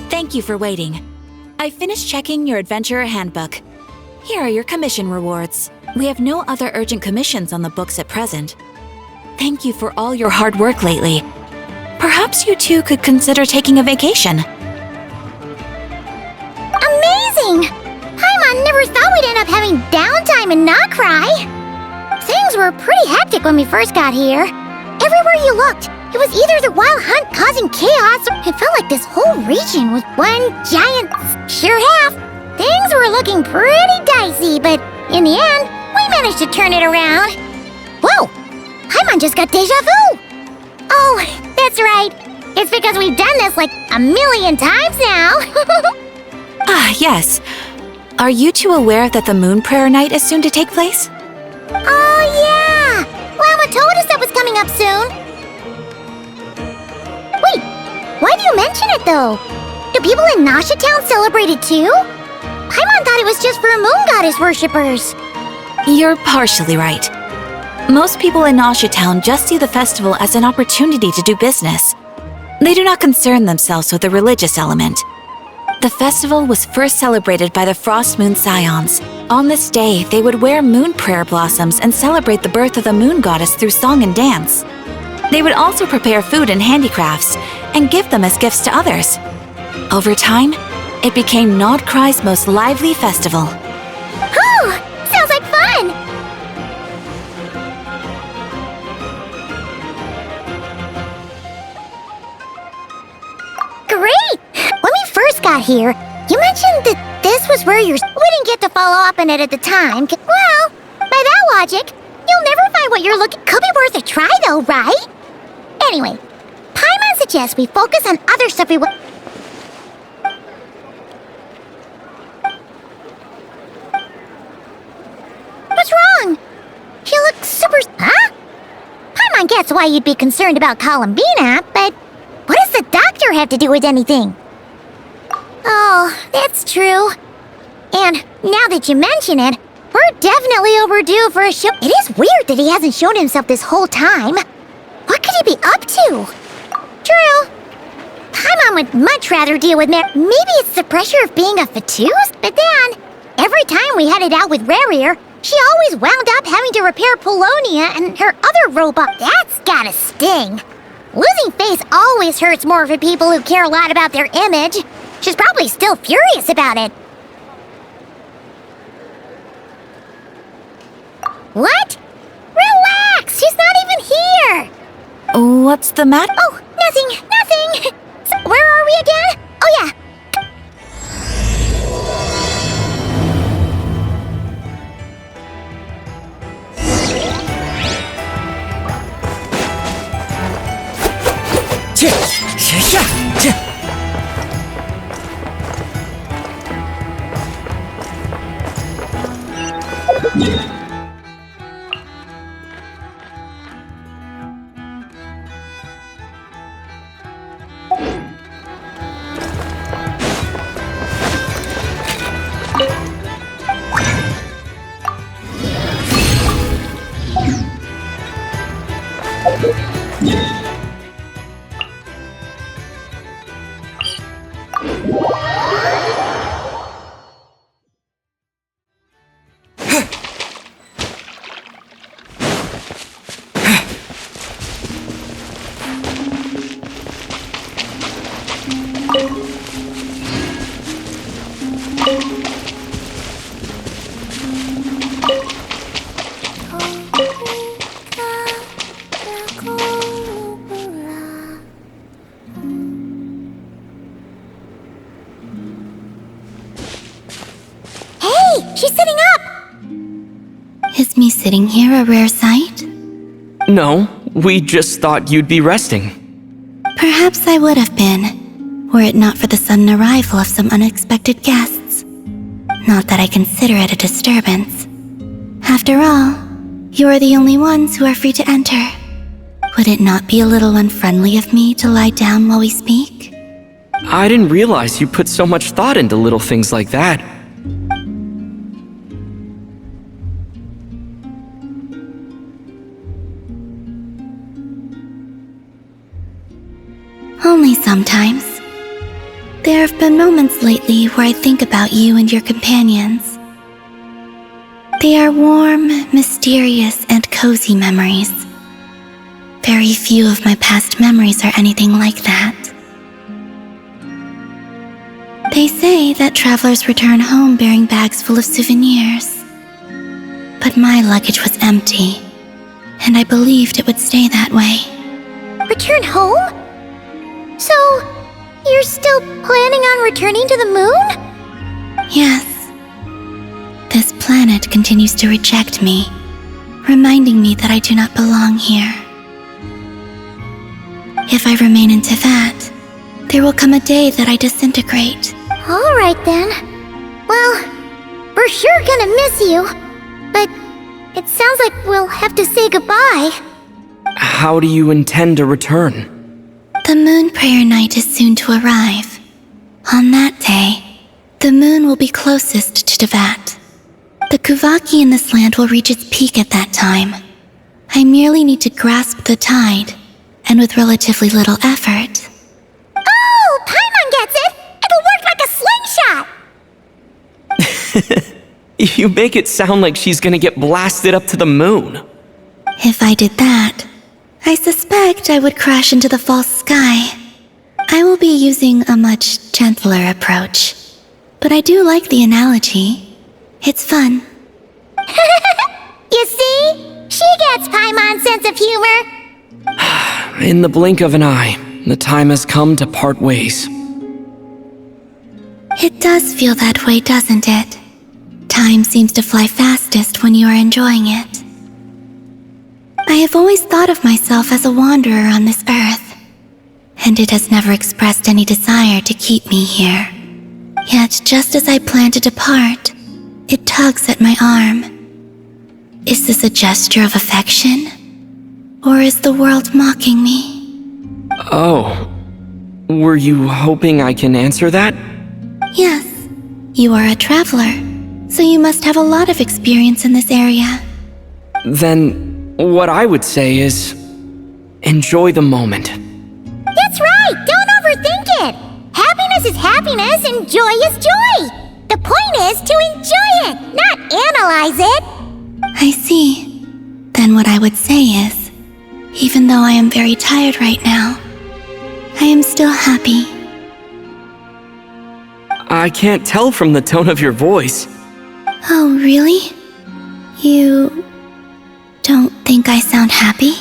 Thank you for waiting. I finished checking your adventurer handbook. Here are your commission rewards. We have no other urgent commissions on the books at present. Thank you for all your hard work lately. Perhaps you two could consider taking a vacation. Amazing! Paimon never thought we'd end up having downtime and not cry. Things were pretty hectic when we first got here. Everywhere you looked, it was either the wild hunt causing chaos, or it felt like this whole region was one giant sure half. Things were looking pretty dicey, but in the end, we managed to turn it around. Whoa! Paimon just got deja vu! Oh, that's right. It's because we've done this like a million times now. Ah, yes. Are you two aware that the Moon Prayer Night is soon to take place? Oh, yeah! Llama told us that was coming up soon. Wait, why do you mention it, though? Do people in Nasha Town celebrate it, too? Paimon thought it was just for Moon Goddess worshippers. You're partially right. Most people in Nasha Town just see the festival as an opportunity to do business. They do not concern themselves with the religious element. The festival was first celebrated by the Frost Moon Scions. On this day, they would wear moon prayer blossoms and celebrate the birth of the Moon Goddess through song and dance. They would also prepare food and handicrafts and give them as gifts to others. Over time, it became Nodcry's most lively festival. Oh, sounds like fun! Great! When we first got here, you mentioned that this was where we didn't get to follow up on it at the time. Well, by that logic, you'll never find what you're looking. Could be worth a try, though, right? Anyway, Paimon suggests we focus on other stuff we want. What's wrong? You look super... Huh? Paimon gets why you'd be concerned about Columbina, but what does the doctor have to do with anything? Oh, that's true. And now that you mention it, we're definitely overdue for a show. It is weird that he hasn't shown himself this whole time. What could he be up to? True. Paimon would much rather deal with Maybe it's the pressure of being a Fatuz? But then, every time we headed out with Rarier, she always wound up having to repair Polonia and her other robot. That's gotta sting. Losing face always hurts more for people who care a lot about their image. She's probably still furious about it. What? Relax! She's not even here! What's the matter? Oh, nothing! So where are we again? Oh, yeah. She's sitting up! Is me sitting here a rare sight? No, we just thought you'd be resting. Perhaps I would have been, were it not for the sudden arrival of some unexpected guests. Not that I consider it a disturbance. After all, you're the only ones who are free to enter. Would it not be a little unfriendly of me to lie down while we speak? I didn't realize you put so much thought into little things like that. Only sometimes. There have been moments lately where I think about you and your companions. They are warm, mysterious, and cozy memories. Very few of my past memories are anything like that. They say that travelers return home bearing bags full of souvenirs. But my luggage was empty, and I believed it would stay that way. Return home? So, you're still planning on returning to the moon? Yes. This planet continues to reject me, reminding me that I do not belong here. If I remain in Teyvat, there will come a day that I disintegrate. Alright then. Well, we're sure gonna miss you. But it sounds like we'll have to say goodbye. How do you intend to return? The moon prayer night is soon to arrive. On that day, the moon will be closest to Teyvat. The Kuvaki in this land will reach its peak at that time. I merely need to grasp the tide, and with relatively little effort. Oh, Paimon gets it! It'll work like a slingshot! You make it sound like she's gonna get blasted up to the moon. If I did that, I suspect I would crash into the false sky. I will be using a much gentler approach, but I do like the analogy. It's fun. You see? She gets Paimon's sense of humor. In the blink of an eye, the time has come to part ways. It does feel that way, doesn't it? Time seems to fly fastest when you are enjoying it. I have always thought of myself as a wanderer on this earth, and it has never expressed any desire to keep me here. Yet just as I plan to depart, it tugs at my arm. Is this a gesture of affection? Or is the world mocking me? Oh, were you hoping I can answer that? Yes, you are a traveler, so you must have a lot of experience in this area. Then, what I would say is, enjoy the moment. That's right! Don't overthink it! Happiness is happiness and joy is joy! The point is to enjoy it, not analyze it! I see. Then what I would say is, even though I am very tired right now, I am still happy. I can't tell from the tone of your voice. Oh, really? You don't think I sound happy?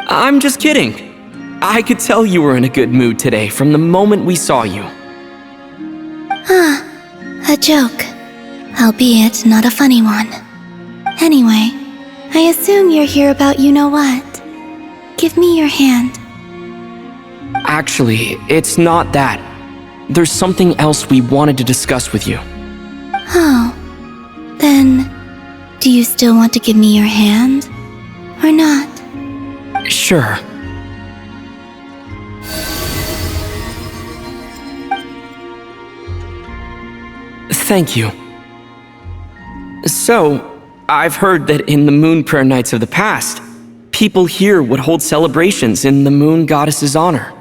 I'm just kidding. I could tell you were in a good mood today from the moment we saw you. A joke, albeit not a funny one. Anyway, I assume you're here about you-know-what. Give me your hand. Actually, it's not that. There's something else we wanted to discuss with you. Oh, then, do you still want to give me your hand? Or not? Sure. Thank you. So, I've heard that in the moon prayer nights of the past, people here would hold celebrations in the moon goddess's honor.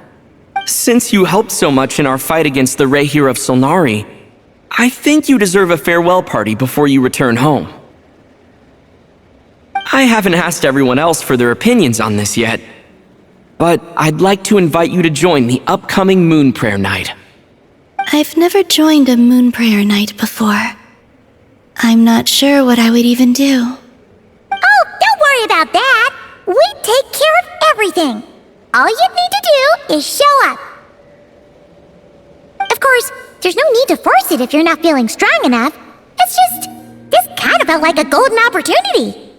Since you helped so much in our fight against the Rehir of Solnari, I think you deserve a farewell party before you return home. I haven't asked everyone else for their opinions on this yet, but I'd like to invite you to join the upcoming moon prayer night. I've never joined a moon prayer night before. I'm not sure what I would even do. Oh, don't worry about that! We take care of everything! All you need to do is show up. Of course, there's no need to force it if you're not feeling strong enough. It's just, this kind of felt like a golden opportunity.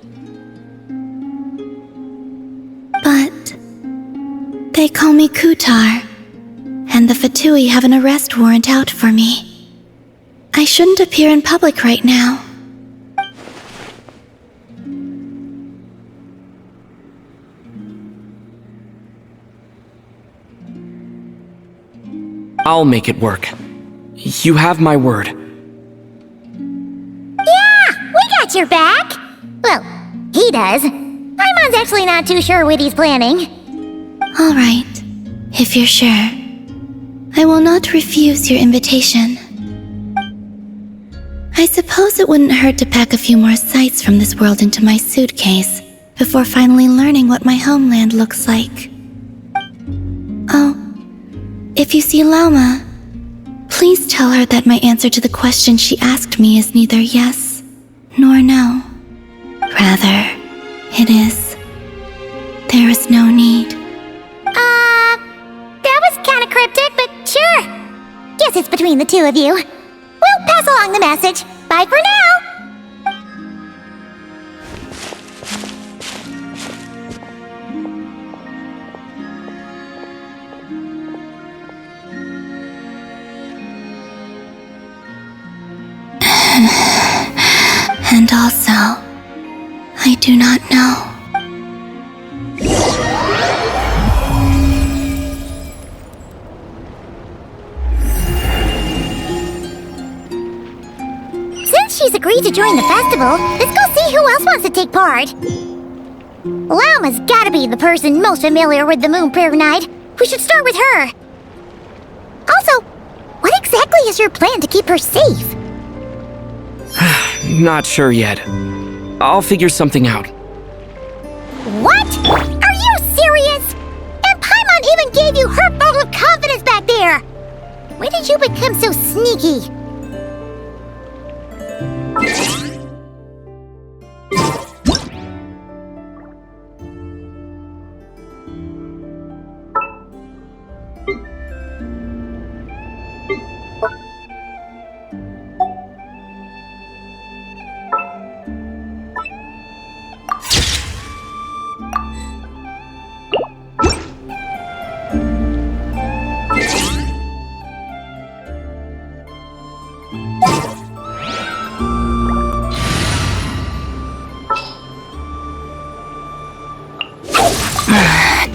But they call me Kutar, and the Fatui have an arrest warrant out for me. I shouldn't appear in public right now. I'll make it work. You have my word. Yeah, we got your back. Well, he does. Paimon's actually not too sure what he's planning. All right, if you're sure. I will not refuse your invitation. I suppose it wouldn't hurt to pack a few more sights from this world into my suitcase before finally learning what my homeland looks like. Oh, if you see Lauma, please tell her that my answer to the question she asked me is neither yes nor no. Rather, it is. There is no need. That was kinda cryptic, but sure. Guess it's between the two of you. We'll pass along the message. Bye for now! And also, I do not know. Since she's agreed to join the festival, let's go see who else wants to take part. Lauma's gotta be the person most familiar with the Moon Prayer Night. We should start with her. Also, what exactly is your plan to keep her safe? Not sure yet. I'll figure something out. What? Are you serious? And Paimon even gave you her vote of confidence back there! When did you become so sneaky?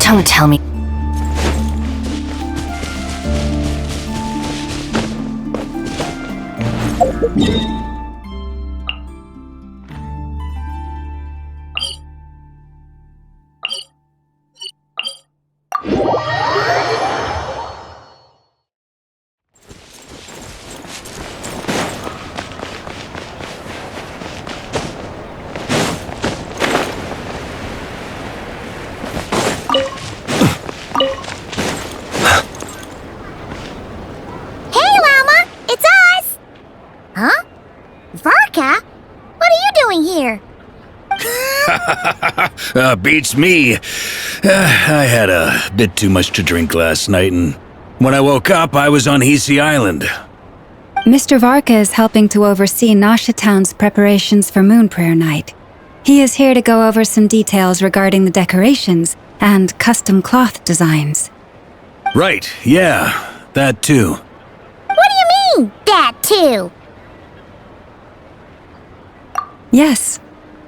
Don't tell me. Beats me. I had a bit too much to drink last night, and when I woke up, I was on Hisi Island. Mr. Varka is helping to oversee Nasha Town's preparations for Moon Prayer Night. He is here to go over some details regarding the decorations and custom cloth designs. Right, yeah, that too. What do you mean, that too? Yes.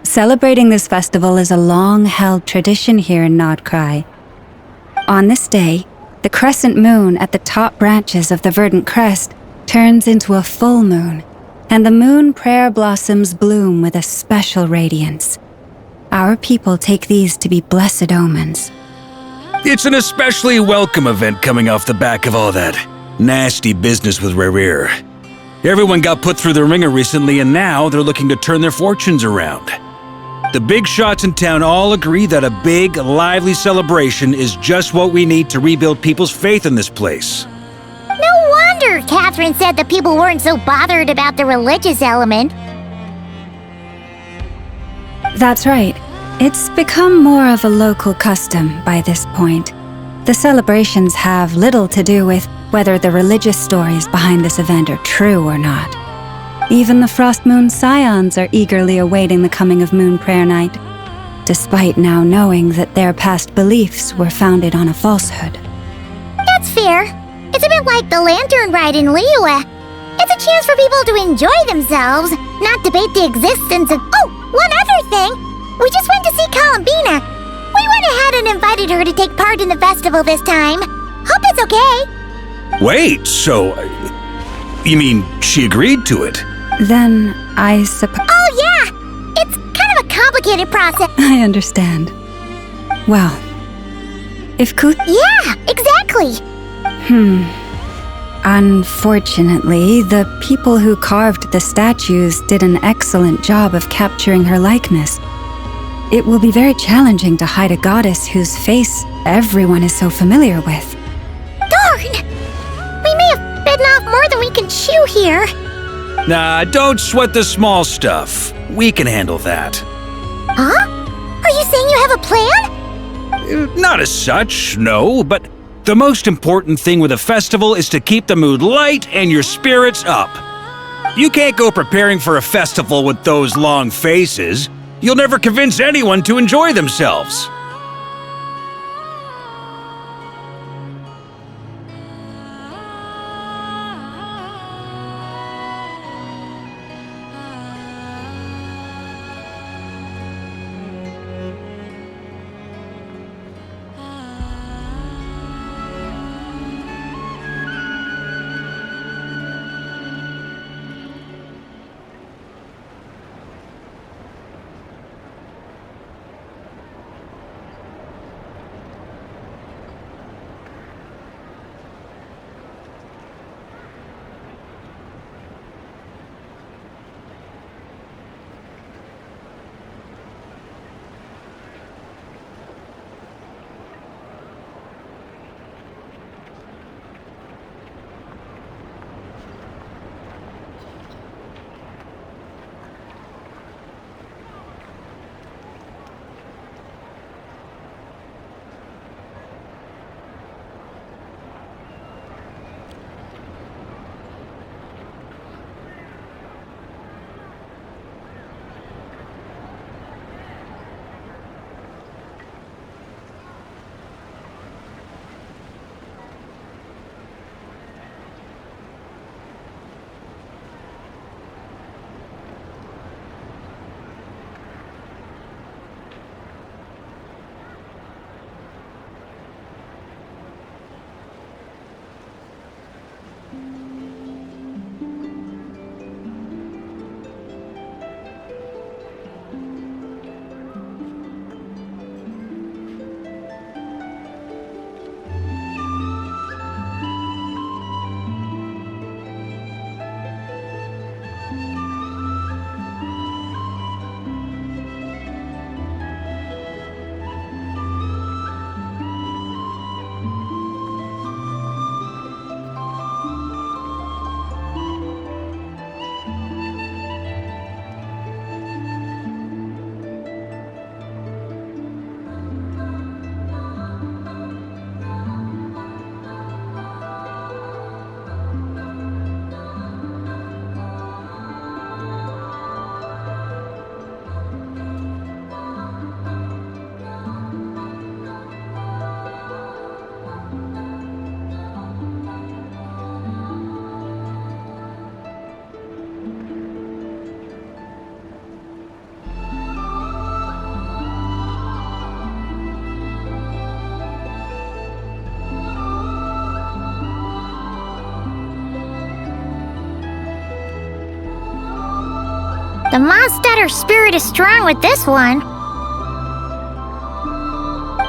Celebrating this festival is a long-held tradition here in Nodkrai. On this day, the crescent moon at the top branches of the verdant crest turns into a full moon, and the moon prayer blossoms bloom with a special radiance. Our people take these to be blessed omens. It's an especially welcome event coming off the back of all that nasty business with Rare. Everyone got put through the ringer recently, and now they're looking to turn their fortunes around. The big shots in town all agree that a big, lively celebration is just what we need to rebuild people's faith in this place. No wonder Catherine said the people weren't so bothered about the religious element. That's right. It's become more of a local custom by this point. The celebrations have little to do with whether the religious stories behind this event are true or not. Even the Frost Moon Scions are eagerly awaiting the coming of Moon Prayer Night, despite now knowing that their past beliefs were founded on a falsehood. That's fair. It's a bit like the lantern ride in Liyue. It's a chance for people to enjoy themselves, not debate the existence of... Oh, one other thing! We just went to see Columbina. We went ahead and invited her to take part in the festival this time. Hope it's okay. Wait, so... you mean she agreed to it? Then I suppose... Oh, yeah! It's kind of a complicated process. I understand. Well, if Kuth... Yeah, exactly. Unfortunately, the people who carved the statues did an excellent job of capturing her likeness. It will be very challenging to hide a goddess whose face everyone is so familiar with. Darn! We may have bitten off more than we can chew here. Nah, don't sweat the small stuff. We can handle that. Huh? Are you saying you have a plan? Not as such, no, but the most important thing with a festival is to keep the mood light and your spirits up. You can't go preparing for a festival with those long faces. You'll never convince anyone to enjoy themselves. The Mondstatter spirit is strong with this one.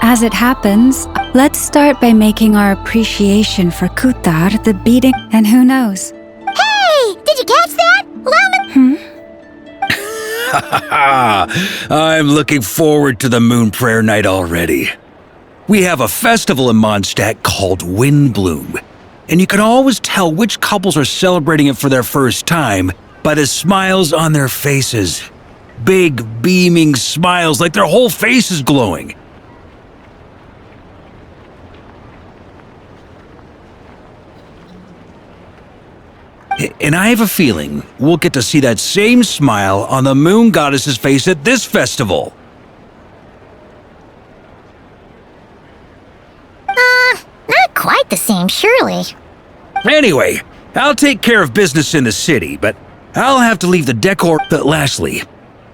As it happens, let's start by making our appreciation for Kuthar the beating, and who knows? Hey! Did you catch that? Llama? I'm looking forward to the Moon Prayer Night already. We have a festival in Mondstadt called Windbloom, and you can always tell which couples are celebrating it for their first time by the smiles on their faces. Big, beaming smiles like their whole face is glowing. And I have a feeling we'll get to see that same smile on the Moon Goddess's face at this festival. Not quite the same, surely. Anyway, I'll take care of business in the city, but I'll have to leave the decor. But lastly,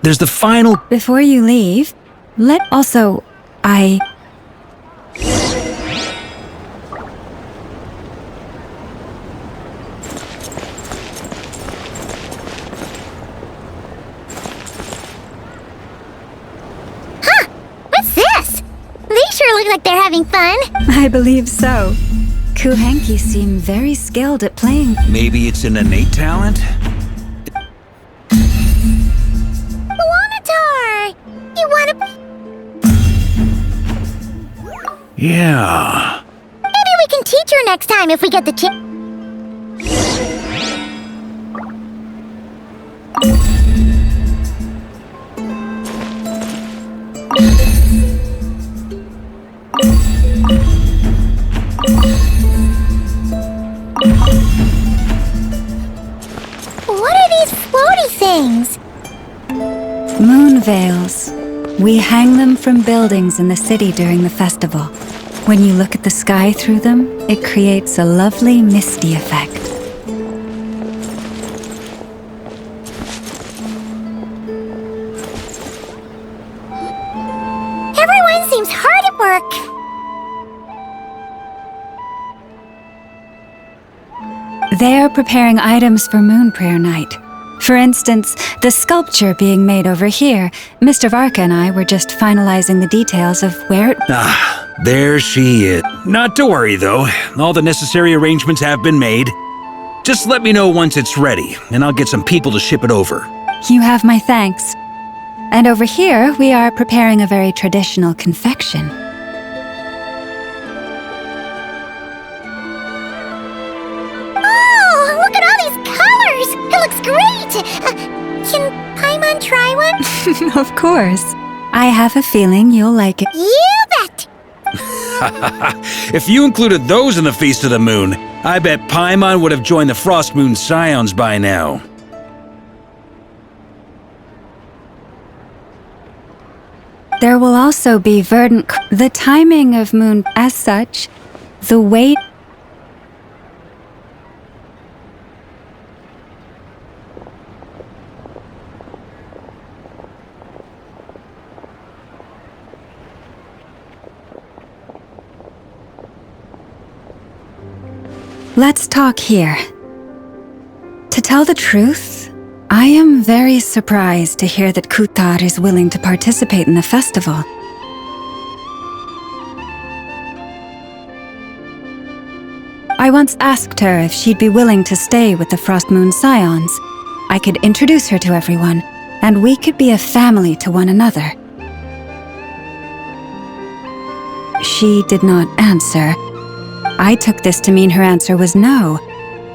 there's the final. Before you leave, I... What's this? They sure look like they're having fun. I believe so. Kuhenki seem very skilled at playing. Maybe it's an innate talent? Wanatar! You wanna... Yeah. Maybe we can teach her next time if we get the chance. What are these floaty things? Moon veils. We hang them from buildings in the city during the festival. When you look at the sky through them, it creates a lovely misty effect. Everyone seems hard at work. They're preparing items for Moon Prayer Night. For instance, the sculpture being made over here. Mr. Varka and I were just finalizing the details of where it... Ah, there she is. Not to worry, though. All the necessary arrangements have been made. Just let me know once it's ready, and I'll get some people to ship it over. You have my thanks. And over here, we are preparing a very traditional confection. Oh, look at all these colors! It looks great! Can Paimon try one? Of course. I have a feeling you'll like it. You bet! If you included those in the Feast of the Moon, I bet Paimon would have joined the Frost Moon Scions by now. There will also be verdant... The timing of moon as such, the weight... Let's talk here. To tell the truth, I am very surprised to hear that Kutar is willing to participate in the festival. I once asked her if she'd be willing to stay with the Frost Moon Scions. I could introduce her to everyone, and we could be a family to one another. She did not answer. I took this to mean her answer was no.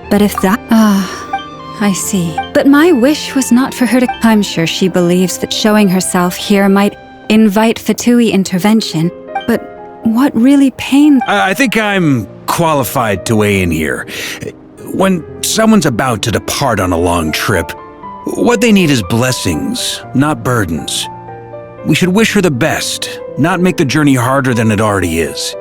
But if that... I see. But my wish was not for her to... I'm sure she believes that showing herself here might invite Fatui intervention, but what really pains... I think I'm qualified to weigh in here. When someone's about to depart on a long trip, what they need is blessings, not burdens. We should wish her the best, not make the journey harder than it already is.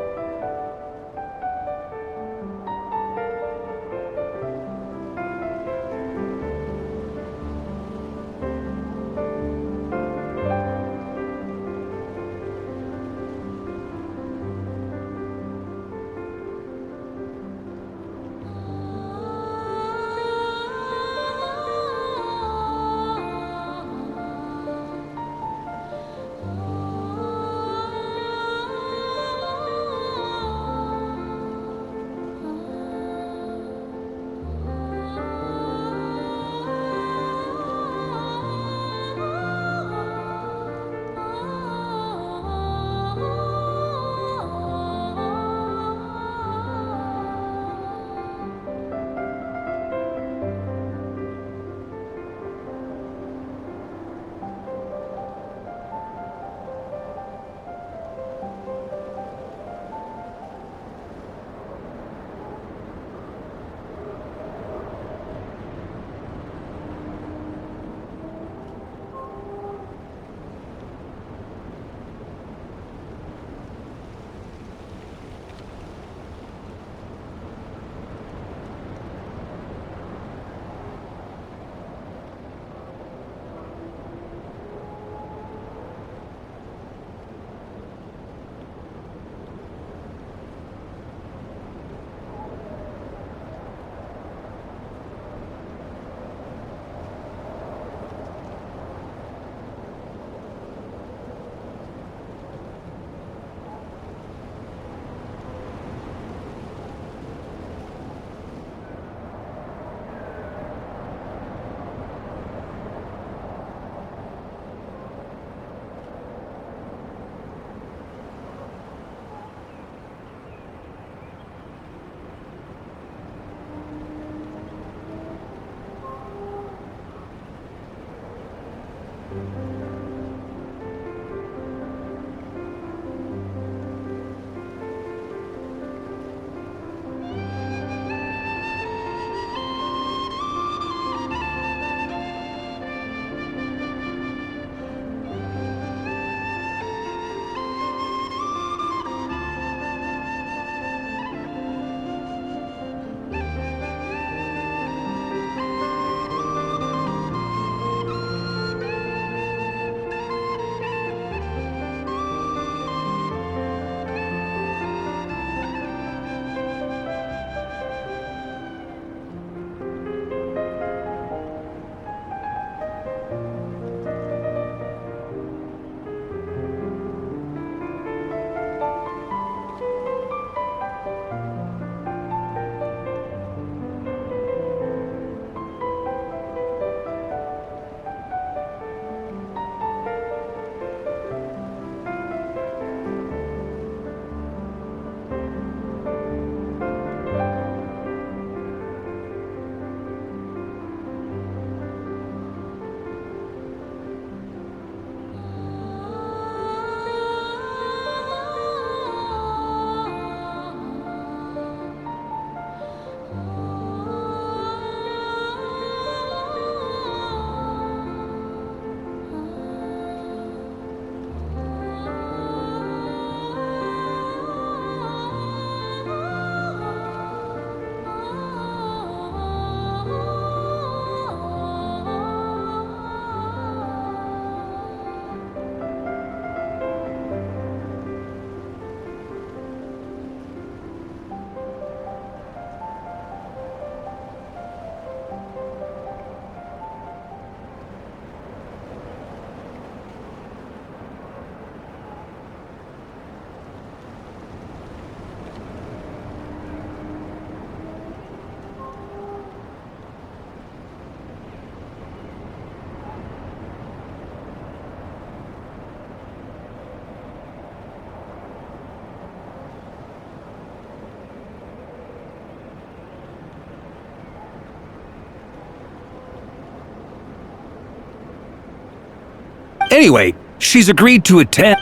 Anyway, she's agreed to attend.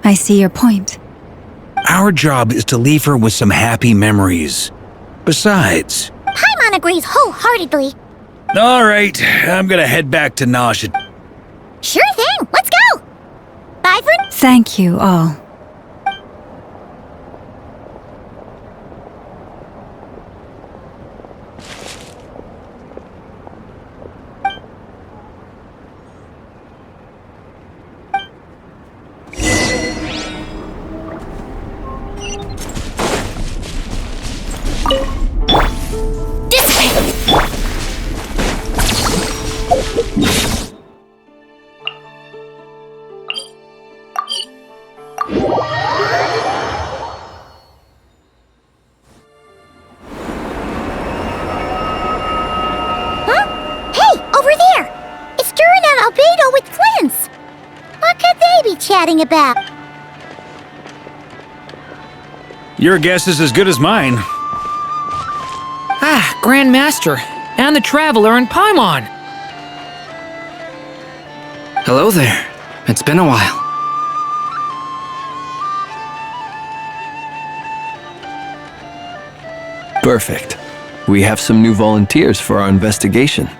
I see your point. Our job is to leave her with some happy memories. Besides... Paimon agrees wholeheartedly. All right, I'm gonna head back to Nausea. Sure thing, let's go! Bye for... Thank you all. Chatting about? Your guess is as good as mine. Ah, Grand Master, and the Traveler and Paimon. Hello there. It's been a while. Perfect. We have some new volunteers for our investigation.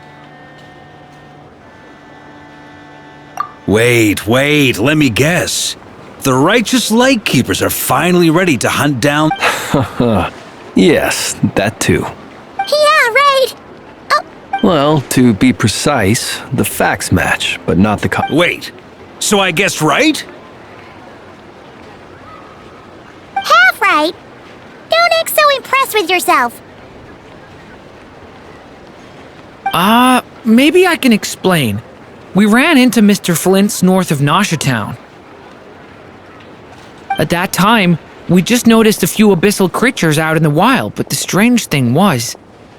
Wait, let me guess. The righteous Lightkeepers are finally ready to hunt down... Yes, that too. Yeah, right! Oh. Well, to be precise, the facts match, but not the Wait, so I guessed right? Half right! Don't act so impressed with yourself. Maybe I can explain. We ran into Mr. Flint's north of Nausea Town. At that time, we just noticed a few abyssal creatures out in the wild, but the strange thing was,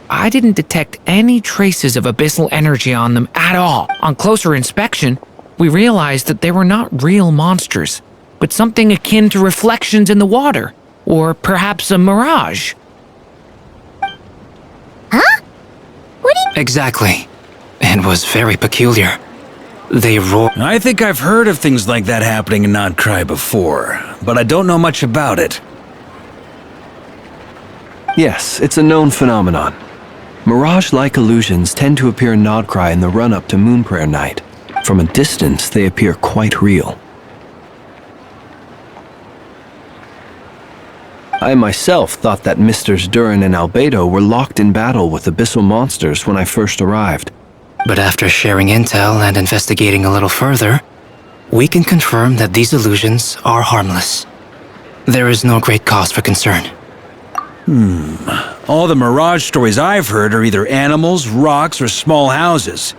I didn't detect any traces of abyssal energy on them at all. On closer inspection, we realized that they were not real monsters, but something akin to reflections in the water, or perhaps a mirage. Huh? What do you... Exactly. It was very peculiar. They roar. I think I've heard of things like that happening in Nodcry before, but I don't know much about it. Yes, it's a known phenomenon. Mirage-like illusions tend to appear in Nodcry in the run-up to Moonprayer Night. From a distance, they appear quite real. I myself thought that Misters Durin and Albedo were locked in battle with abyssal monsters when I first arrived. But after sharing intel and investigating a little further, we can confirm that these illusions are harmless. There is no great cause for concern. All the Mirage stories I've heard are either animals, rocks, or small houses.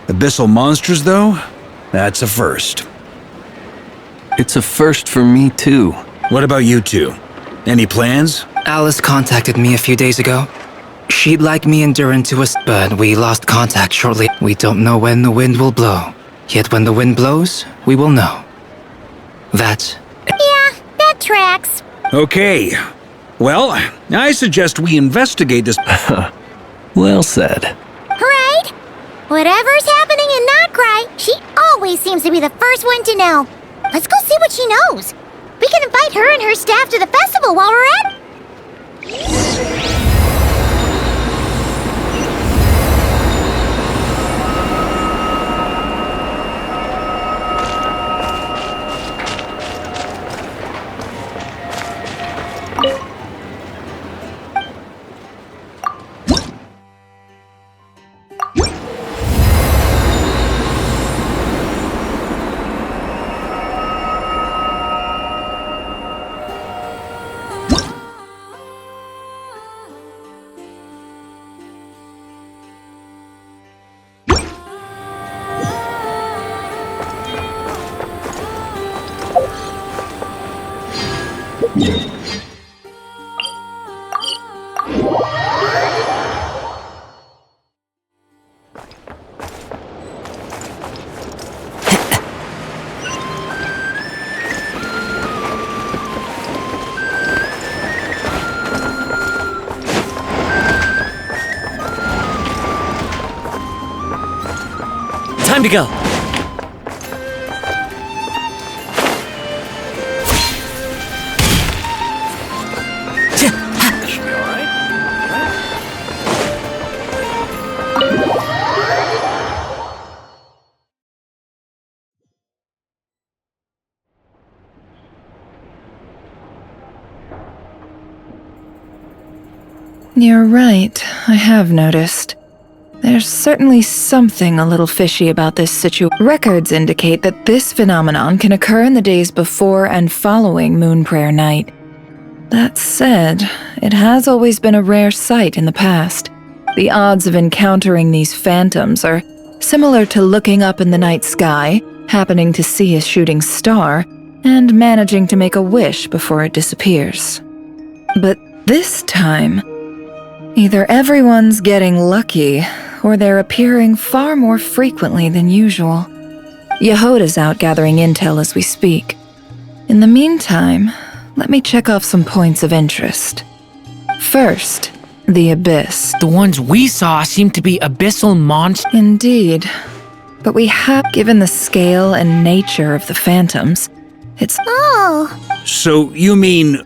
Abyssal monsters, though? That's a first. It's a first for me, too. What about you two? Any plans? Alice contacted me a few days ago. She'd like me and Durin to us, but we lost contact shortly. We don't know when the wind will blow. Yet when the wind blows, we will know. That... Yeah, that tracks. Okay. Well, I suggest we investigate this... Well said. Right? Whatever's happening in Nodcry, she always seems to be the first one to know. Let's go see what she knows. We can invite her and her staff to the festival while we're at it. Time to go. You're right, I have noticed. There's certainly something a little fishy about this situation. Records indicate that this phenomenon can occur in the days before and following Moon Prayer Night. That said, it has always been a rare sight in the past. The odds of encountering these phantoms are similar to looking up in the night sky, happening to see a shooting star, and managing to make a wish before it disappears. But this time, either everyone's getting lucky, or they're appearing far more frequently than usual. Yehoda's out gathering intel as we speak. In the meantime, let me check off some points of interest. First, the Abyss. The ones we saw seem to be abyssal monsters. Indeed. But we have, given the scale and nature of the phantoms, it's... Oh, So you mean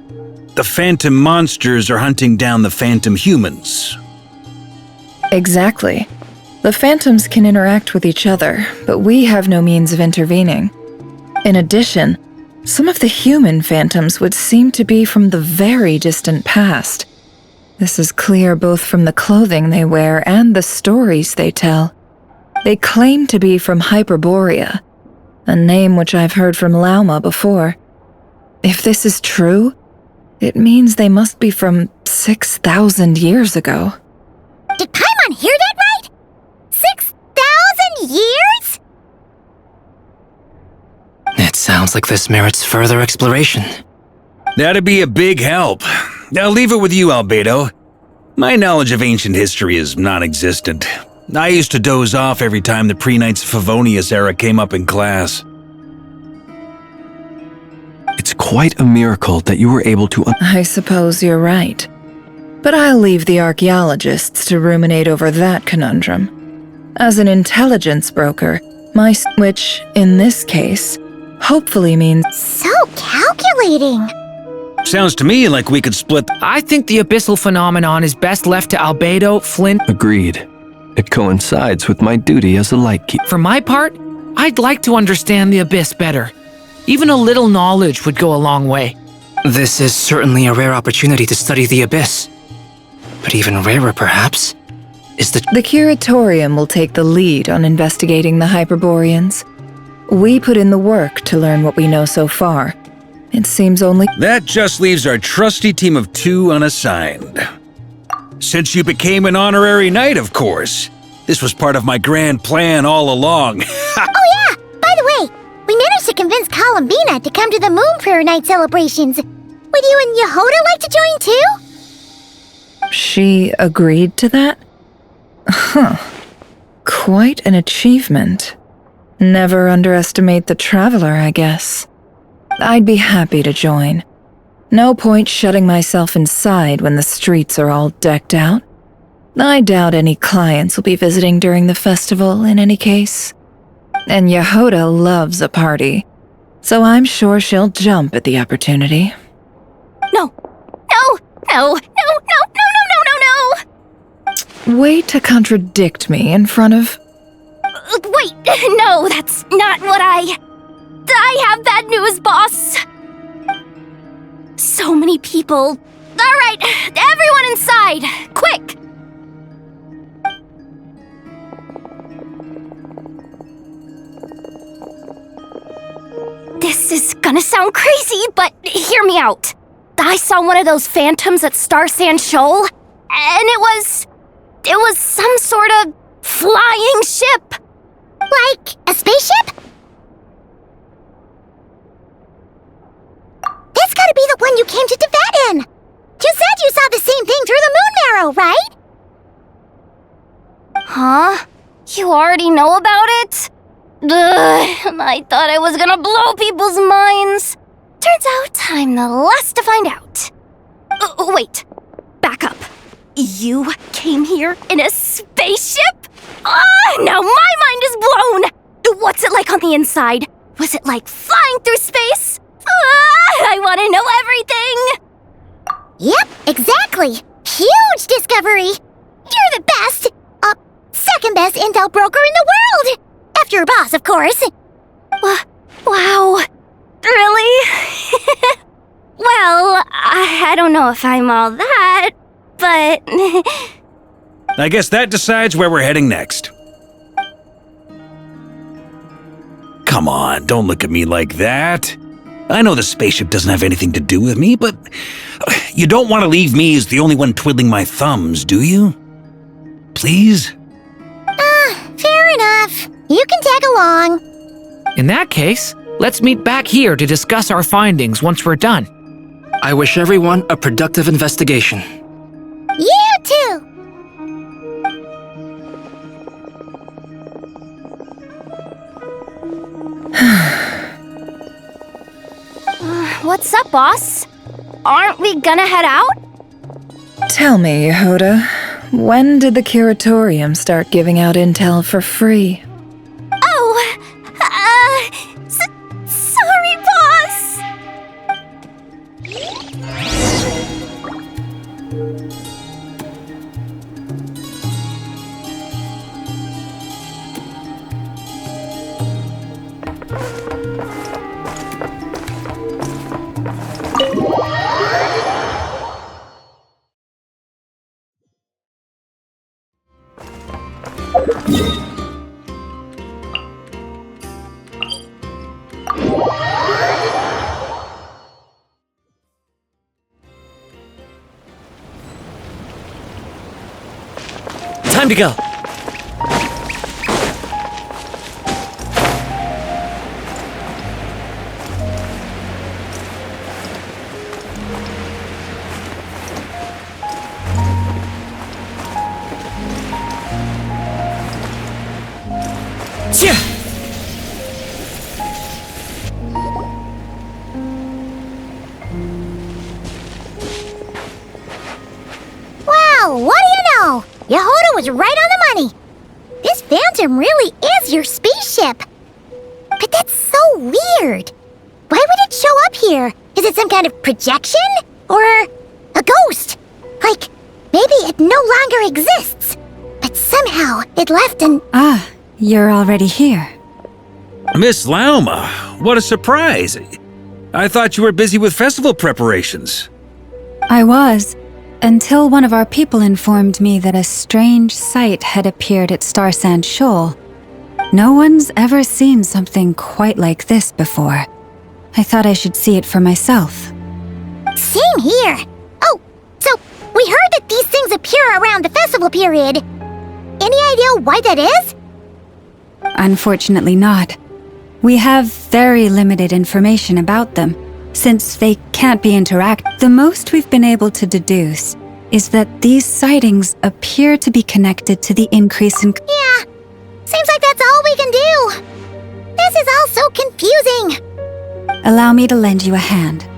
the phantom monsters are hunting down the phantom humans? Exactly. The phantoms can interact with each other, but we have no means of intervening. In addition, some of the human phantoms would seem to be from the very distant past. This is clear both from the clothing they wear and the stories they tell. They claim to be from Hyperborea, a name which I've heard from Lauma before. If this is true, it means they must be from 6,000 years ago. did Paimon hear that right? 6,000 years? It sounds like this merits further exploration. That'd be a big help. I'll leave it with you, Albedo. My knowledge of ancient history is non-existent. I used to doze off every time the pre-Knights of Favonius era came up in class. It's quite a miracle that you were able to I suppose you're right. But I'll leave the archaeologists to ruminate over that conundrum. As an intelligence broker, which, in this case, hopefully means... So calculating. Sounds to me like we could split... I think the abyssal phenomenon is best left to Albedo, Flint. Agreed. It coincides with my duty as a lightkeeper. For my part, I'd like to understand the abyss better. Even a little knowledge would go a long way. This is certainly a rare opportunity to study the abyss. But even rarer, perhaps, is the... The Curatorium will take the lead on investigating the Hyperboreans. We put in the work to learn what we know so far. It seems only... That just leaves our trusty team of 2 unassigned. Since you became an honorary knight, of course. This was part of my grand plan all along. Oh yeah, by the way, we managed to convince Columbina to come to the Moon Prayer Night celebrations. Would you and Yehoda like to join too? She agreed to that? Huh. Quite an achievement. Never underestimate the traveler, I guess. I'd be happy to join. No point shutting myself inside when the streets are all decked out. I doubt any clients will be visiting during the festival in any case. And Yehoda loves a party, so I'm sure she'll jump at the opportunity. No. No, no, no, no, no, no, no, no, Way to contradict me in front of... Wait, no, that's not what I have bad news, boss. So many people. All right, everyone inside, quick. This is gonna sound crazy, but hear me out. I saw one of those phantoms at Star Sand Shoal, and it was some sort of flying ship. Like a spaceship? That's gotta be the one you came to Tibet in. You said you saw the same thing through the moon marrow, right? Huh? You already know about it? Ugh, I thought I was gonna blow people's minds. Turns out I'm the last to find out. Wait, back up. You came here in a spaceship? Now my mind is blown! What's it like on the inside? Was it like flying through space? I want to know everything! Yep, exactly. Huge discovery. You're the best. Second best intel broker in the world. After your boss, of course. Wow. Really? Well, I don't know if I'm all that, but... I guess that decides where we're heading next. Come on, don't look at me like that. I know the spaceship doesn't have anything to do with me, but you don't want to leave me as the only one twiddling my thumbs, do you? Please? Fair enough. You can tag along. In that case, let's meet back here to discuss our findings once we're done. I wish everyone a productive investigation. You too! What's up, boss? Aren't we gonna head out? Tell me, Yehoda, when did the curatorium start giving out intel for free? Oh, sorry, boss. Time to go. Wow, what do you know? Yehoda was right on the money. This Phantom really is your spaceship. But that's so weird. Why would it show up here? Is it some kind of projection? Or a ghost? Like, maybe it no longer exists. But somehow it left an... Ah, you're already here. Miss Lauma, what a surprise. I thought you were busy with festival preparations. I was, until one of our people informed me that a strange sight had appeared at Starsand Shoal. No one's ever seen something quite like this before. I thought I should see it for myself. Same here. Oh, so we heard that these things appear around the festival period. Any idea why that is? Unfortunately not. We have very limited information about them, since they can't be interacted. The most we've been able to deduce is that these sightings appear to be connected to the increase in... Yeah, seems like that's all we can do. This is all so confusing. Allow me to lend you a hand.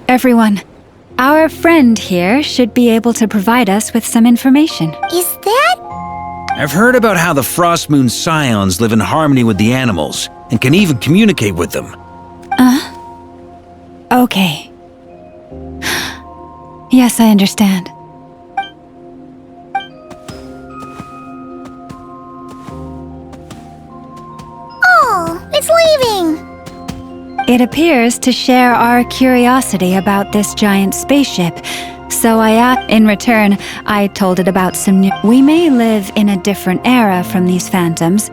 Everyone, our friend here should be able to provide us with some information. Is that... I've heard about how the Frost Moon Scions live in harmony with the animals and can even communicate with them. Okay. Yes, I understand. Oh, it's leaving. It appears to share our curiosity about this giant spaceship, so in return, I told it about some new... We may live in a different era from these phantoms,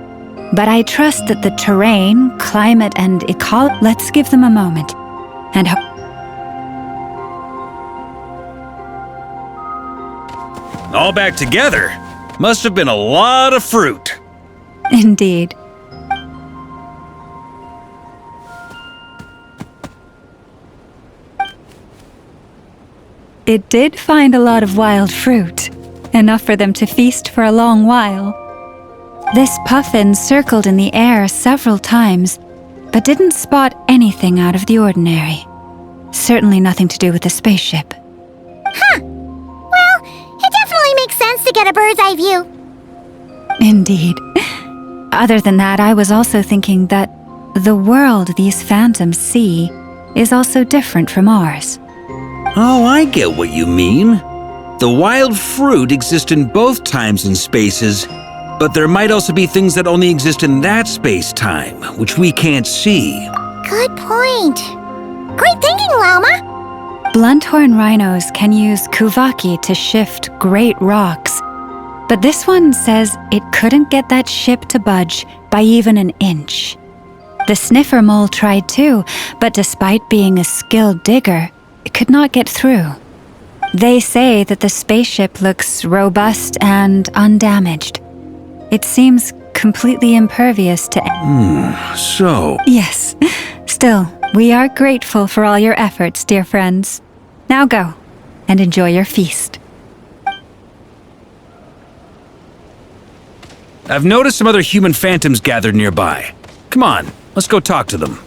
but I trust that the terrain, climate, and ecology... Let's give them a moment, and All back together? Must have been a lot of fruit. Indeed. It did find a lot of wild fruit, enough for them to feast for a long while. This puffin circled in the air several times, but didn't spot anything out of the ordinary. Certainly nothing to do with the spaceship. Huh. Well, it definitely makes sense to get a bird's eye view. Indeed. Other than that, I was also thinking that the world these phantoms see is also different from ours. Oh, I get what you mean. The wild fruit exists in both times and spaces, but there might also be things that only exist in that space-time, which we can't see. Good point. Great thinking, Llama. Blunthorn rhinos can use kuvaki to shift great rocks, but this one says it couldn't get that ship to budge by even an inch. The sniffer mole tried too, but despite being a skilled digger, it could not get through. They say that the spaceship looks robust and undamaged. It seems completely impervious to... So... Yes. Still, we are grateful for all your efforts, dear friends. Now go, and enjoy your feast. I've noticed some other human phantoms gathered nearby. Come on, let's go talk to them.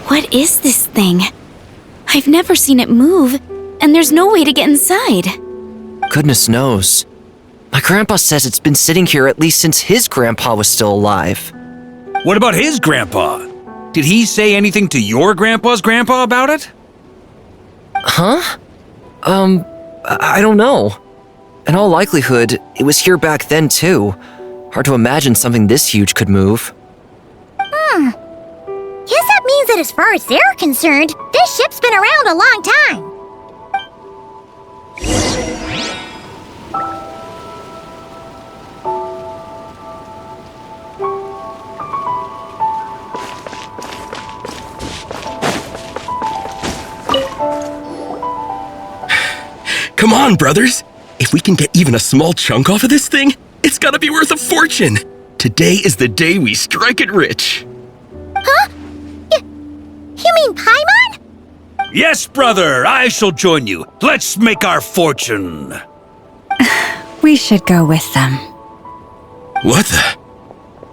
What is this thing? I've never seen it move, and there's no way to get inside. Goodness knows. My grandpa says it's been sitting here at least since his grandpa was still alive. What about his grandpa? Did he say anything to your grandpa's grandpa about it? Huh? I don't know. In all likelihood, it was here back then too. Hard to imagine something this huge could move. Guess that means that as far as they're concerned, this ship's been around a long time. Come on, brothers! If we can get even a small chunk off of this thing, it's gotta be worth a fortune! Today is the day we strike it rich! Huh? You mean Paimon? Yes, brother, I shall join you. Let's make our fortune. We should go with them. What the?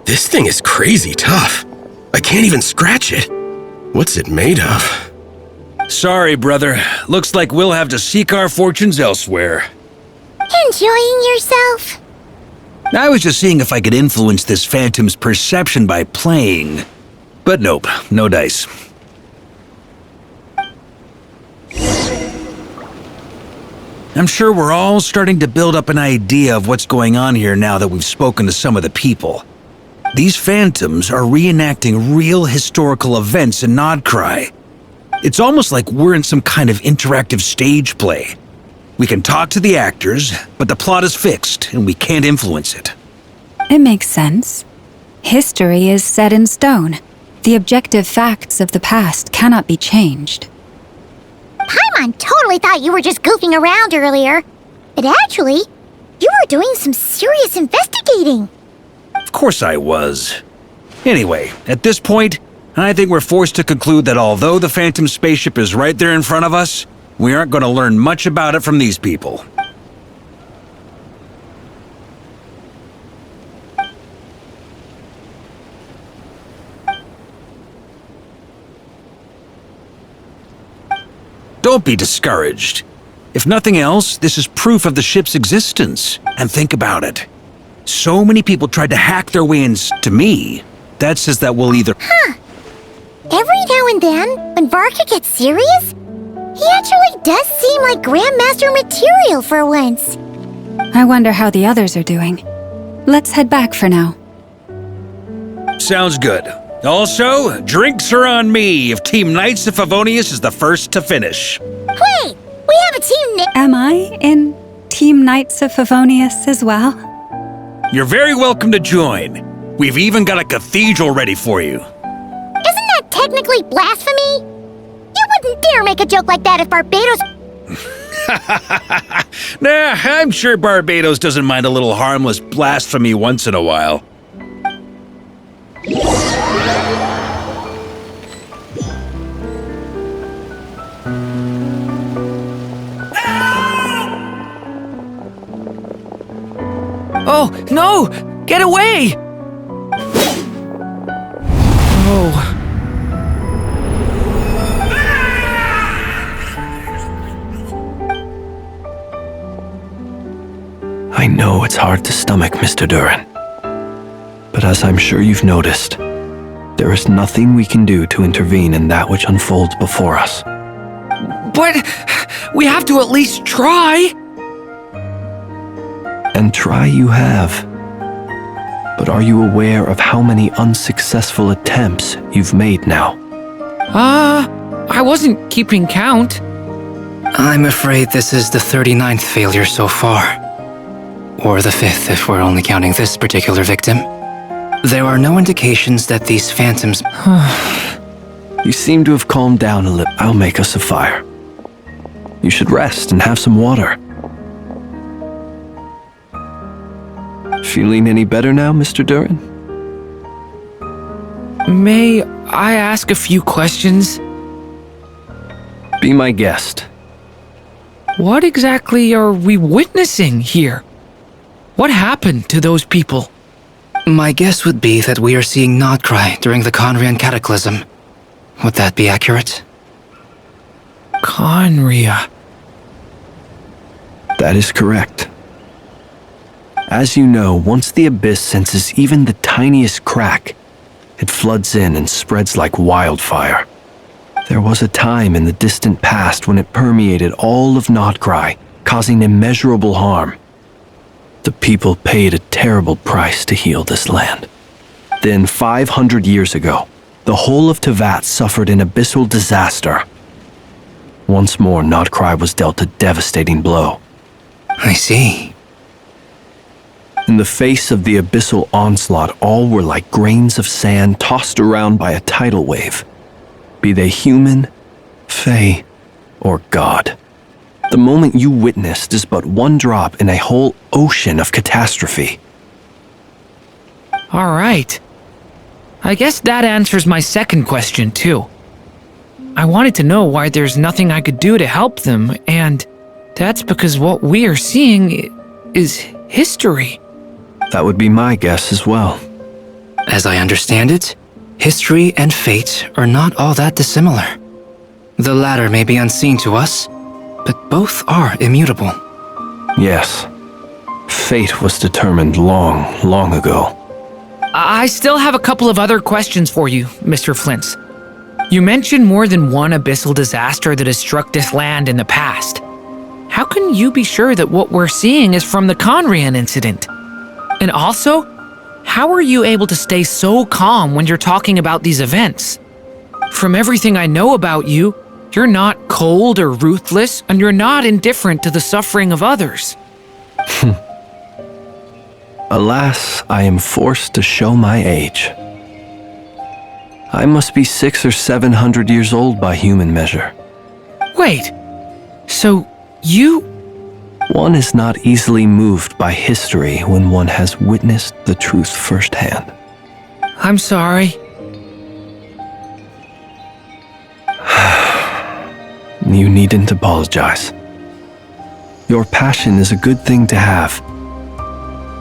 This thing is crazy tough. I can't even scratch it. What's it made of? Sorry, brother. Looks like we'll have to seek our fortunes elsewhere. Enjoying yourself? I was just seeing if I could influence this phantom's perception by playing. But nope, no dice. I'm sure we're all starting to build up an idea of what's going on here now that we've spoken to some of the people. These phantoms are reenacting real historical events in Nodcry. It's almost like we're in some kind of interactive stage play. We can talk to the actors, but the plot is fixed and we can't influence it. It makes sense. History is set in stone. The objective facts of the past cannot be changed. Paimon totally thought you were just goofing around earlier. But actually, you were doing some serious investigating. Of course I was. Anyway, at this point, I think we're forced to conclude that although the Phantom spaceship is right there in front of us, we aren't going to learn much about it from these people. Don't be discouraged. If nothing else, this is proof of the ship's existence. And think about it. So many people tried to hack their way into me. That says that we'll either... Every now and then, when Varka gets serious, he actually does seem like Grandmaster material for once. I wonder how the others are doing. Let's head back for now. Sounds good. Also, drinks are on me if Team Knights of Favonius is the first to finish. Wait, we have a team Am I in Team Knights of Favonius as well? You're very welcome to join. We've even got a cathedral ready for you. Isn't that technically blasphemy? You wouldn't dare make a joke like that if Barbados... Nah, I'm sure Barbados doesn't mind a little harmless blasphemy once in a while. Oh, no! Get away! know it's hard to stomach, Mr. Durin. But as I'm sure you've noticed, there is nothing we can do to intervene in that which unfolds before us. But we have to at least try. And try you have. But are you aware of how many unsuccessful attempts you've made now? I wasn't keeping count. I'm afraid this is the 39th failure so far. Or the 5th if we're only counting this particular victim. There are no indications that these phantoms... You seem to have calmed down a little. I'll make us a fire. You should rest and have some water. Feeling any better now, Mr. Durin? May I ask a few questions? Be my guest. What exactly are we witnessing here? What happened to those people? My guess would be that we are seeing Nodcry during the Conrian Cataclysm. Would that be accurate? Conria. That is correct. As you know, once the Abyss senses even the tiniest crack, it floods in and spreads like wildfire. There was a time in the distant past when it permeated all of Nodcry, causing immeasurable harm. The people paid a terrible price to heal this land. Then, 500 years ago, the whole of Teyvat suffered an abyssal disaster. Once more, Nodcry was dealt a devastating blow. I see. In the face of the abyssal onslaught, all were like grains of sand tossed around by a tidal wave. Be they human, fae, or god. The moment you witnessed is but one drop in a whole ocean of catastrophe. All right. I guess that answers my second question, too. I wanted to know why there's nothing I could do to help them, and that's because what we are seeing is history. That would be my guess as well. As I understand it, history and fate are not all that dissimilar. The latter may be unseen to us, but both are immutable. Yes. Fate was determined long, long ago. I still have a couple of other questions for you, Mr. Flintz. You mentioned more than one abyssal disaster that has struck this land in the past. How can you be sure that what we're seeing is from the Conrian incident? And also, how are you able to stay so calm when you're talking about these events? From everything I know about you, you're not cold or ruthless, and you're not indifferent to the suffering of others. Alas, I am forced to show my age. I must be 600 or 700 years old by human measure. Wait, so you... One is not easily moved by history when one has witnessed the truth firsthand. I'm sorry. You needn't apologize. Your passion is a good thing to have.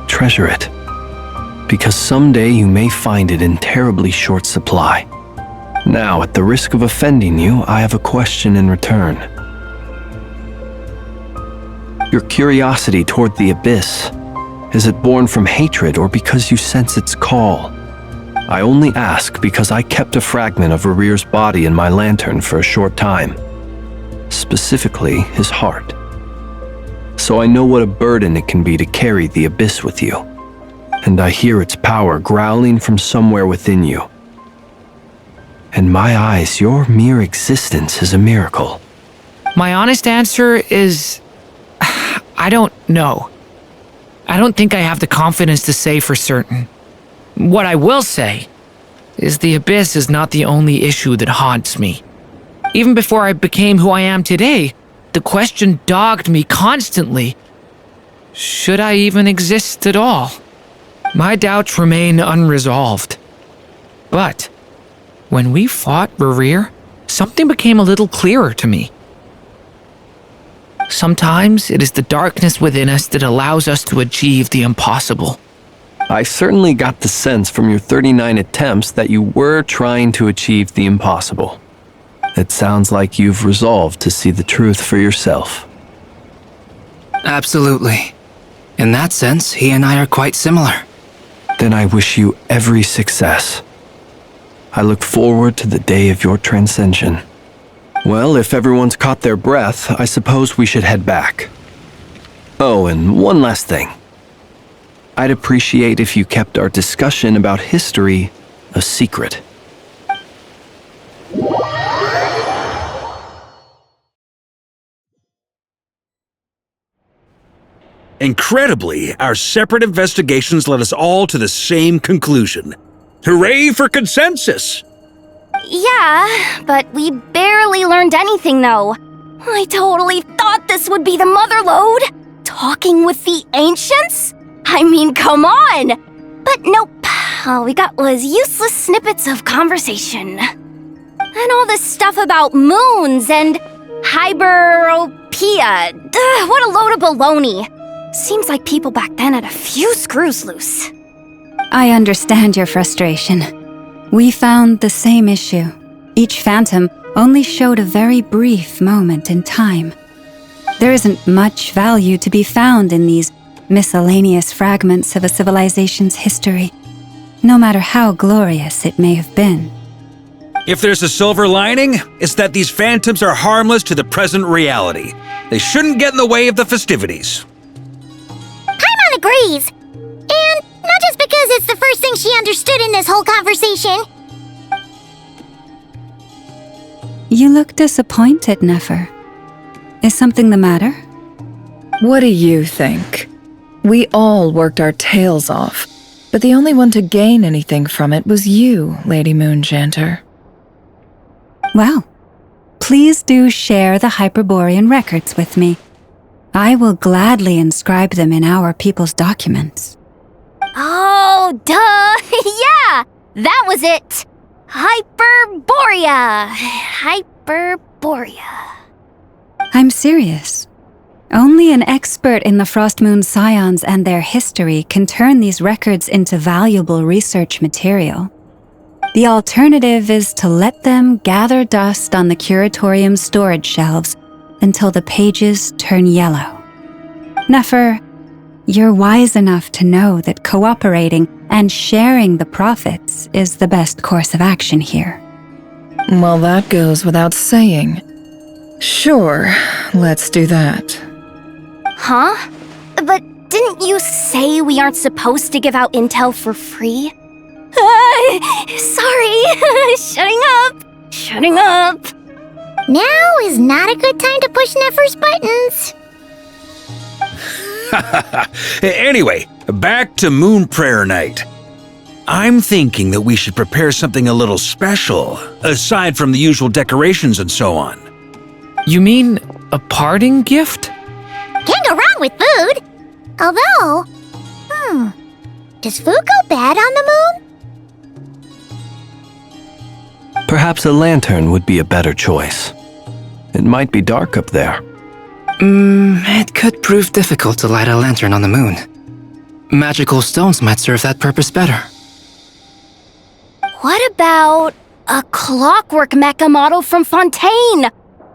Treasure it, because someday you may find it in terribly short supply. Now, at the risk of offending you, I have a question in return. Your curiosity toward the Abyss, is it born from hatred or because you sense its call? I only ask because I kept a fragment of Rarir's body in my lantern for a short time. Specifically, his heart. So I know what a burden it can be to carry the Abyss with you. And I hear its power growling from somewhere within you. In my eyes, your mere existence is a miracle. My honest answer is... I don't know. I don't think I have the confidence to say for certain. What I will say is the Abyss is not the only issue that haunts me. Even before I became who I am today, the question dogged me constantly. Should I even exist at all? My doubts remain unresolved. But when we fought Rarir, something became a little clearer to me. Sometimes it is the darkness within us that allows us to achieve the impossible. I certainly got the sense from your 39 attempts that you were trying to achieve the impossible. It sounds like you've resolved to see the truth for yourself. Absolutely. In that sense, he and I are quite similar. Then I wish you every success. I look forward to the day of your transcension. Well, if everyone's caught their breath, I suppose we should head back. Oh, and one last thing. I'd appreciate if you kept our discussion about history a secret. Incredibly, our separate investigations led us all to the same conclusion. Hooray for consensus! Yeah, but we barely learned anything though. I totally thought this would be the mother lode. Talking with the ancients? I mean, come on! But nope, all we got was useless snippets of conversation. And all this stuff about moons and hyperopia. What a load of baloney. Seems like people back then had a few screws loose. I understand your frustration. We found the same issue. Each phantom only showed a very brief moment in time. There isn't much value to be found in these miscellaneous fragments of a civilization's history, no matter how glorious it may have been. If there's a silver lining, it's that these phantoms are harmless to the present reality. They shouldn't get in the way of the festivities. Paimon agrees. And not just because it's the first thing she understood in this whole conversation. You look disappointed, Nefer. Is something the matter? What do you think? We all worked our tails off, but the only one to gain anything from it was you, Lady Moonjanter. Well, please do share the Hyperborean records with me. I will gladly inscribe them in our people's documents. Oh, duh! Yeah! That was it! Hyperborea! Hyperborea. I'm serious. Only an expert in the Frostmoon Scions and their history can turn these records into valuable research material. The alternative is to let them gather dust on the curatorium's storage shelves until the pages turn yellow. Nefer, you're wise enough to know that cooperating and sharing the profits is the best course of action here. Well, that goes without saying. Sure, let's do that. Huh? But didn't you say we aren't supposed to give out intel for free? Sorry. Shutting up. Now is not a good time to push Nefer's buttons. Anyway, back to Moon Prayer Night. I'm thinking that we should prepare something a little special, aside from the usual decorations and so on. You mean a parting gift? Can't go wrong with food. Although, does food go bad on the moon? Perhaps a lantern would be a better choice. It might be dark up there. It could prove difficult to light a lantern on the moon. Magical stones might serve that purpose better. What about a clockwork mecha model from Fontaine?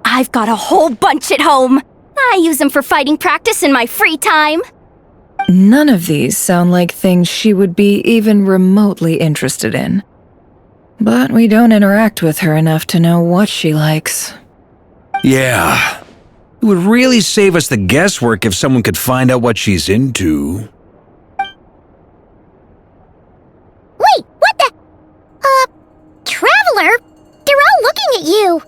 I've got a whole bunch at home. I use them for fighting practice in my free time. None of these sound like things she would be even remotely interested in. But we don't interact with her enough to know what she likes. Yeah. It would really save us the guesswork if someone could find out what she's into. Wait, what the? Traveler? They're all looking at you.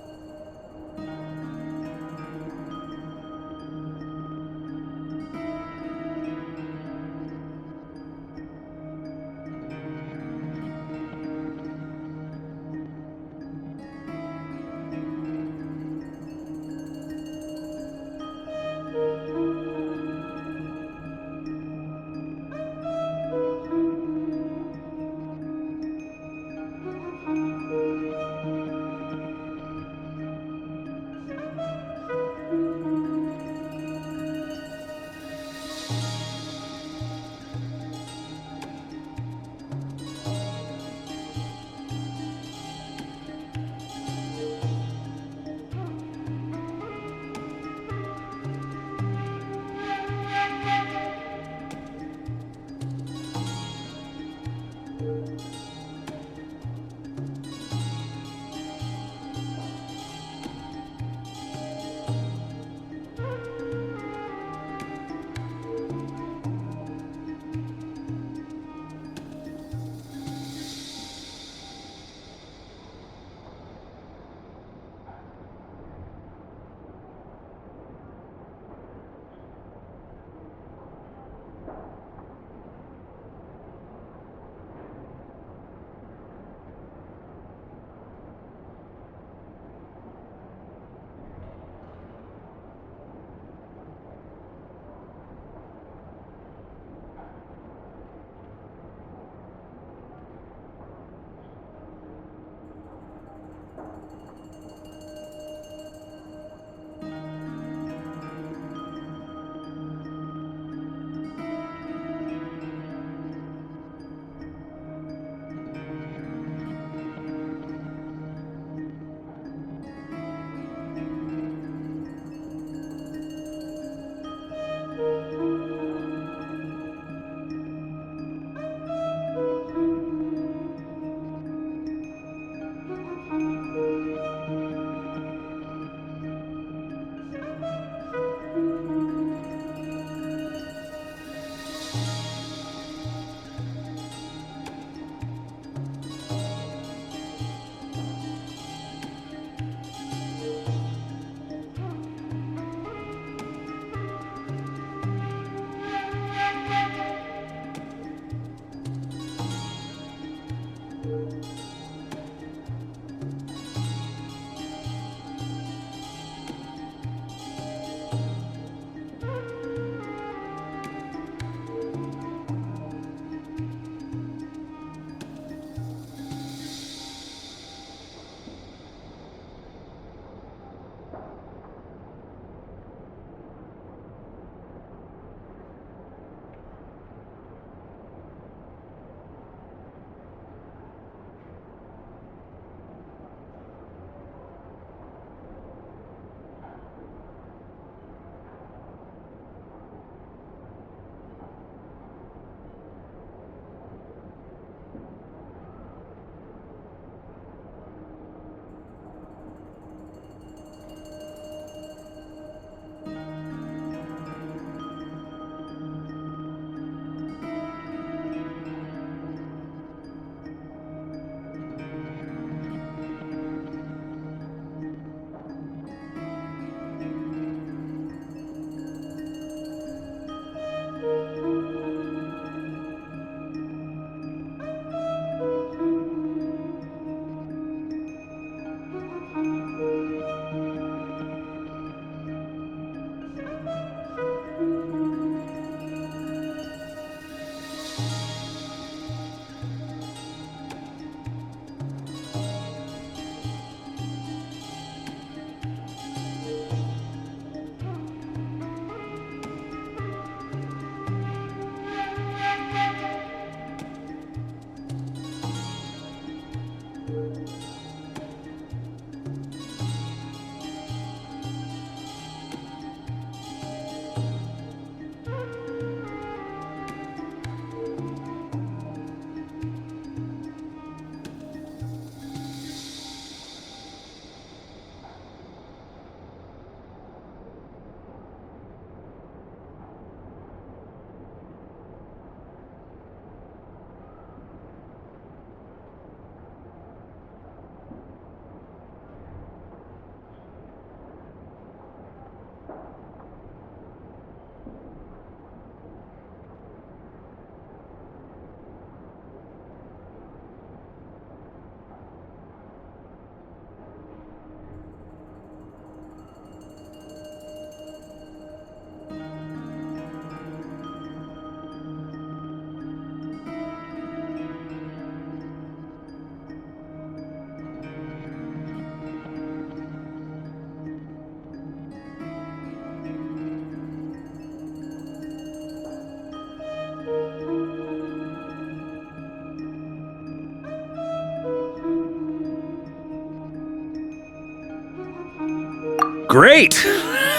Great!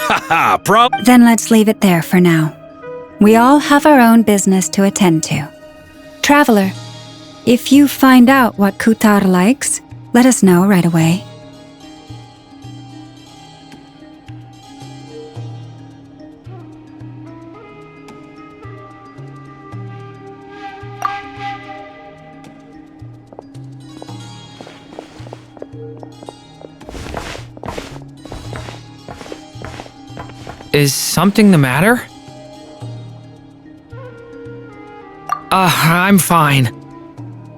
Haha, Then let's leave it there for now. We all have our own business to attend to. Traveler, if you find out what Kutar likes, let us know right away. Is something the matter? I'm fine.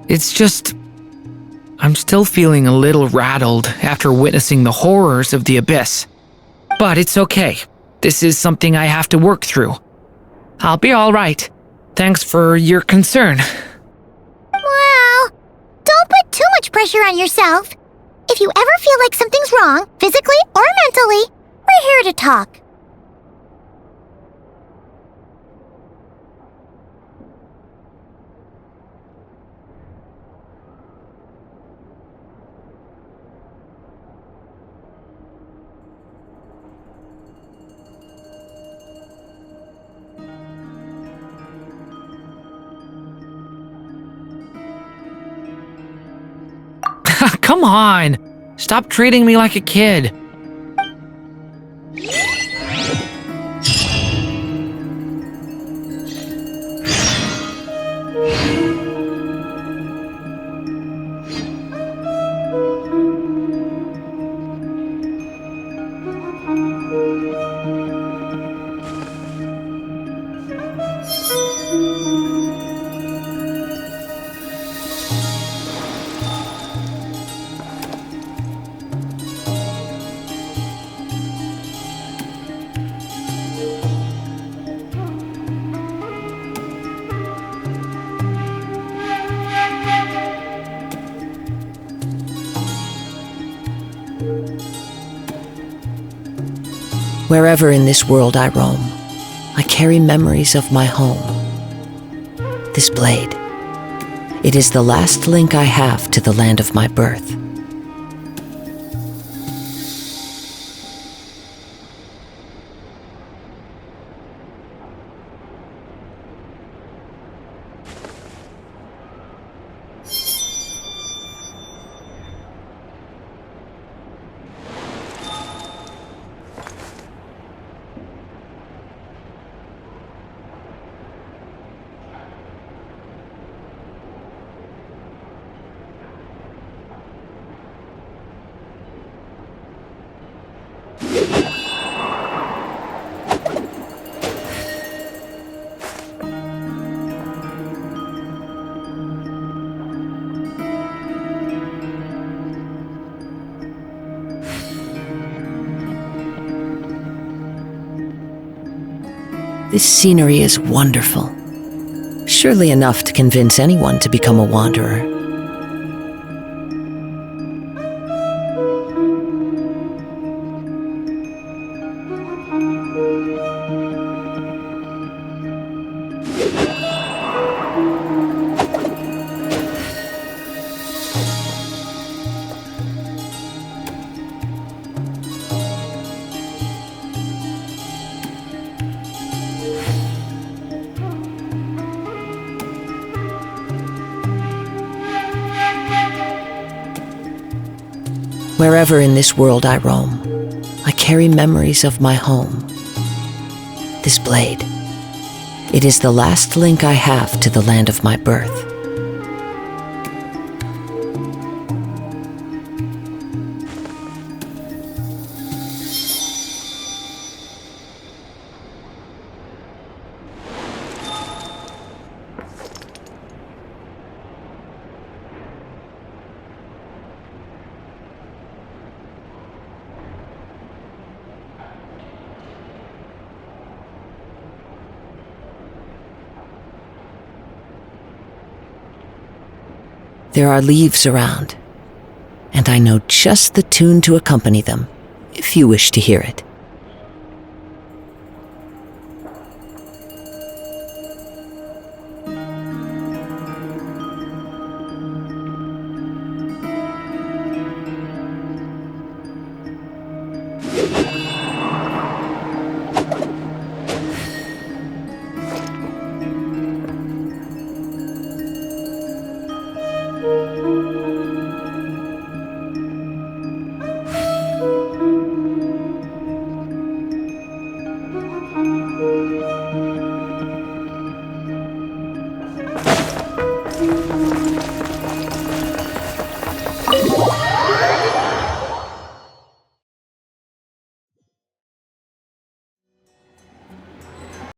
It's just... I'm still feeling a little rattled after witnessing the horrors of the abyss. But it's okay. This is something I have to work through. I'll be alright. Thanks for your concern. Well, don't put too much pressure on yourself. If if you ever feel like something's wrong, physically or mentally, we're here to talk. Come on! Stop treating me like a kid. Wherever in this world I roam, I carry memories of my home. This blade, it is the last link I have to the land of my birth. This scenery is wonderful. Surely enough to convince anyone to become a wanderer. Wherever in this world I roam, I carry memories of my home. This blade, it is the last link I have to the land of my birth. There are leaves around, and I know just the tune to accompany them, if you wish to hear it.